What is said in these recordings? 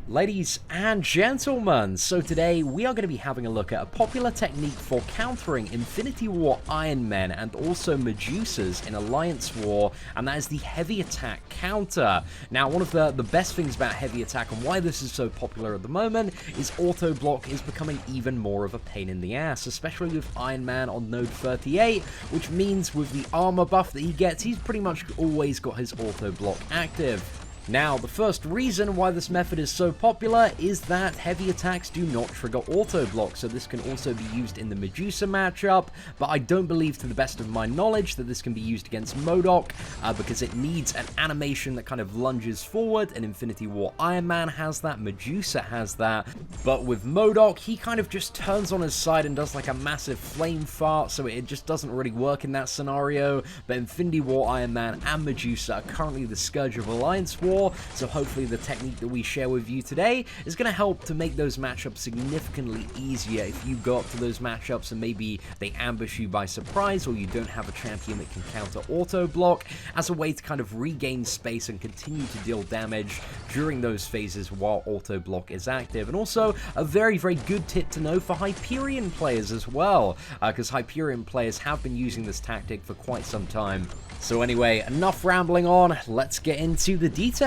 Ladies and gentlemen, so today we are going to be having a look at a popular technique for countering Infinity War Ironman and also Medusas in Alliance War, and that is the heavy attack counter. Now, one of the best things about heavy attack and why this is so popular at the moment is Autoblock is becoming even more of a pain in the ass, especially with Iron Man on node 38, which means with the armor buff that he gets, he's pretty much always got his Autoblock active. Now, the first reason why this method is so popular is that heavy attacks do not trigger auto block, so this can also be used in the Medusa matchup, but I don't believe, to the best of my knowledge, that this can be used against MODOK, because it needs an animation that kind of lunges forward, and Infinity War Ironman has that, Medusa has that, but with MODOK, he kind of just turns on his side and does like a massive flame fart, so it just doesn't really work in that scenario, but Infinity War Ironman and Medusa are currently the scourge of Alliance War, so hopefully the technique that we share with you today is going to help to make those matchups significantly easier if you go up to those matchups and maybe they ambush you by surprise or you don't have a champion that can counter auto block, as a way to kind of regain space and continue to deal damage during those phases while auto block is active. And also a very, very good tip to know for Hyperion players as well, because Hyperion players have been using this tactic for quite some time. So anyway, enough rambling on, let's get into the details.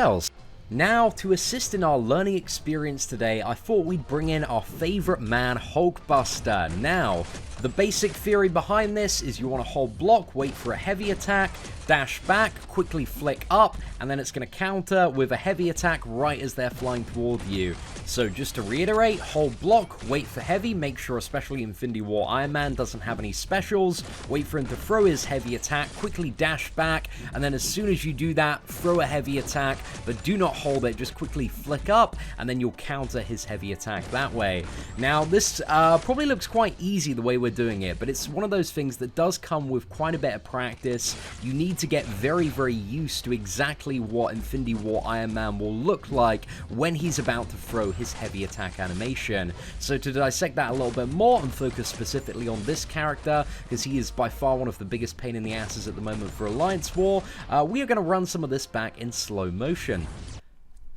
Now, to assist in our learning experience today, I thought we'd bring in our favorite man, Hulkbuster. Now, the basic theory behind this is you want to hold block, wait for a heavy attack, dash back, quickly flick up, and then it's going to counter with a heavy attack right as they're flying toward you. So just to reiterate, hold block, wait for heavy, make sure especially Infinity War Ironman doesn't have any specials, wait for him to throw his heavy attack, quickly dash back, and then as soon as you do that, throw a heavy attack, but do not hold it, just quickly flick up, and then you'll counter his heavy attack that way. Now, this probably looks quite easy the way we're doing it, but it's one of those things that does come with quite a bit of practice. You need to get very, very used to exactly what Infinity War Ironman will look like when he's about to throw his heavy attack animation. So to dissect that a little bit more and focus specifically on this character, because he is by far one of the biggest pain in the asses at the moment for Alliance War, we are going to run some of this back in slow motion.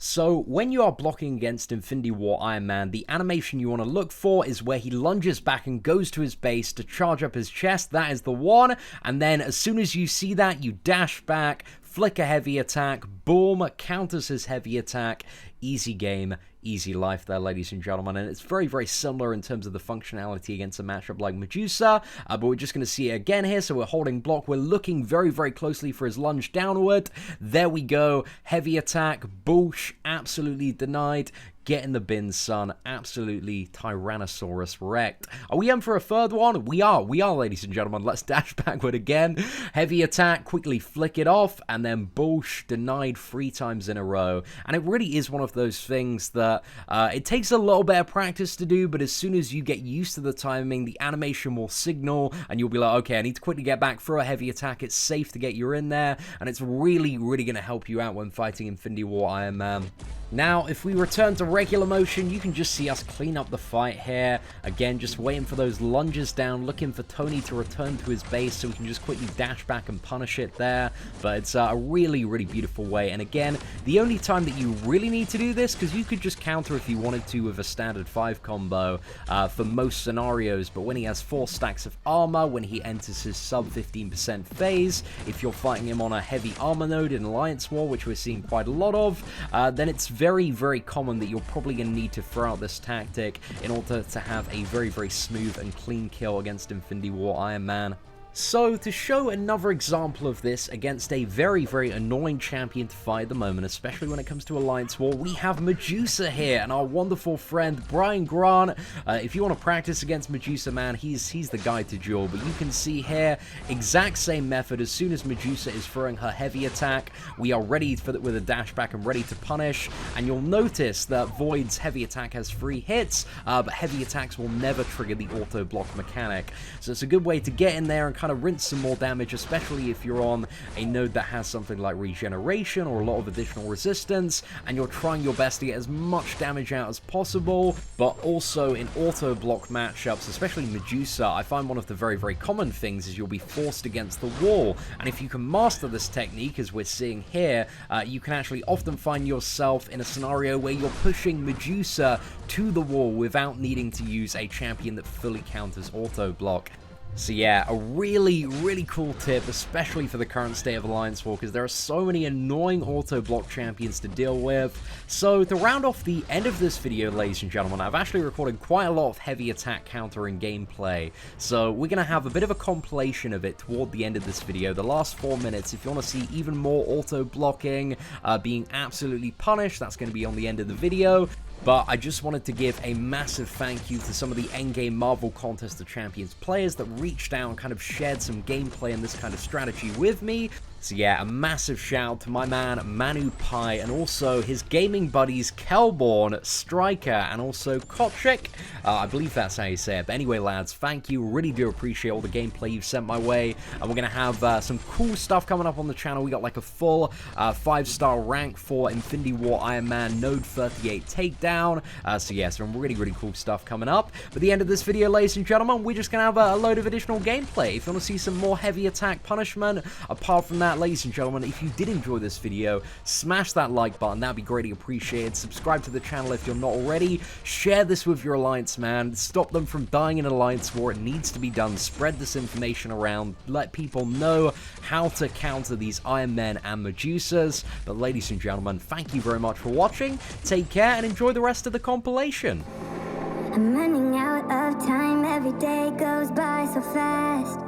So, when you are blocking against Infinity War Ironman, the animation you want to look for is where he lunges back and goes to his base to charge up his chest. That is the one, and then as soon as you see that, you dash back, flick a heavy attack, boom, counters his heavy attack. Easy game, easy life there, ladies and gentlemen, and it's very, very similar in terms of the functionality against a matchup like Medusa, but we're just going to see it again here. So we're holding block, we're looking very, very closely for his lunge downward. There we go, heavy attack, boosh, absolutely denied. Get in the bin, son. Absolutely Tyrannosaurus wrecked. Are we in for a third one? We are, ladies and gentlemen. Let's dash backward again. Heavy attack, quickly flick it off, and then boosh, denied 3 times in a row. And it really is one of those things that it takes a little bit of practice to do, but as soon as you get used to the timing, the animation will signal, and you'll be like, okay, I need to quickly get back, throw a heavy attack. It's safe to get you in there, and it's really, really going to help you out when fighting Infinity War Ironman. Now, if we return to regular motion, you can just see us clean up the fight here. Again, just waiting for those lunges down, looking for Tony to return to his base so we can just quickly dash back and punish it there. But it's a really, really beautiful way. And again, the only time that you really need to do this, because you could just counter if you wanted to with a standard 5 combo for most scenarios, but when he has 4 stacks of armor, when he enters his sub 15% phase, if you're fighting him on a heavy armor node in Alliance War, which we're seeing quite a lot of, then it's very, very common that you're probably going to need to throw out this tactic in order to have a very, very smooth and clean kill against Infinity War Ironman. So, to show another example of this against a very, very annoying champion to fight at the moment, especially when it comes to Alliance War, we have Medusa here, and our wonderful friend, Brian Grant. If you want to practice against Medusa, man, he's the guy to duel, but you can see here, exact same method. As soon as Medusa is throwing her heavy attack, we are ready for with a dash back and ready to punish, and you'll notice that Void's heavy attack has 3 hits, but heavy attacks will never trigger the auto block mechanic. So it's a good way to get in there and kind of rinse some more damage, especially if you're on a node that has something like regeneration or a lot of additional resistance, and you're trying your best to get as much damage out as possible. But also in auto block matchups, especially Medusa, I find one of the very, very common things is you'll be forced against the wall, and if you can master this technique, as we're seeing here, you can actually often find yourself in a scenario where you're pushing Medusa to the wall without needing to use a champion that fully counters auto block. So yeah, a really, really cool tip, especially for the current state of Alliance War, because there are so many annoying auto-block champions to deal with. So to round off the end of this video, ladies and gentlemen, I've actually recorded quite a lot of heavy attack countering gameplay. So we're going to have a bit of a compilation of it toward the end of this video, the last 4 minutes. If you want to see even more auto-blocking being absolutely punished, that's going to be on the end of the video. But I just wanted to give a massive thank you to some of the endgame Marvel Contest of Champions players that reached out and kind of shared some gameplay and this kind of strategy with me. So yeah, a massive shout to my man Manu Pai, and also his gaming buddies Kelborn, Striker, and also Kotchik. I believe that's how you say it. But anyway, lads, thank you. Really do appreciate all the gameplay you've sent my way. And we're going to have some cool stuff coming up on the channel. We got like a full 5-star rank for Infinity War Ironman Node 38 takedown. So yeah, some really, really cool stuff coming up. But at the end of this video, ladies and gentlemen, we're just going to have a load of additional gameplay. If you want to see some more heavy attack punishment, apart from that, ladies and gentlemen, if you did enjoy this video, smash that like button. That'd be greatly appreciated. Subscribe to the channel if you're not already. Share this with your Alliance, man. Stop them from dying in an Alliance war. It needs to be done. Spread this information around. Let people know how to counter these Iron Men and Medusas. But ladies and gentlemen, thank you very much for watching. Take care and enjoy the rest of the compilation. I'm running out of time. Every day goes by so fast.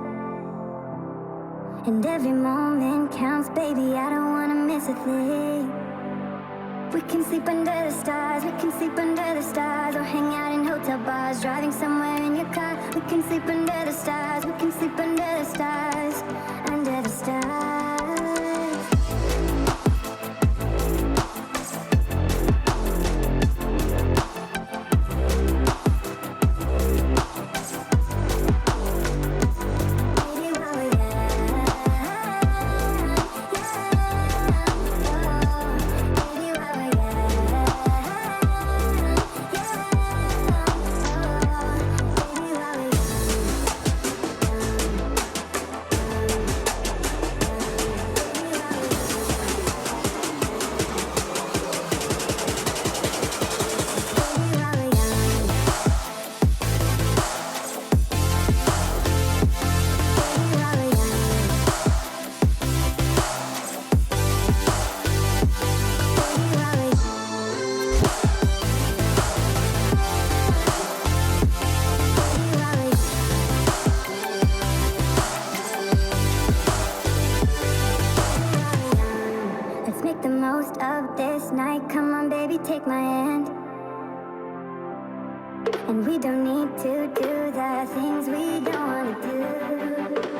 And every moment counts, baby, I don't wanna miss a thing. We can sleep under the stars, we can sleep under the stars, or hang out in hotel bars, driving somewhere in your car. We can sleep under the stars, we can sleep under the stars, under the stars. The most of this night, come on baby, take my hand. And we don't need to do the things we don't want to do.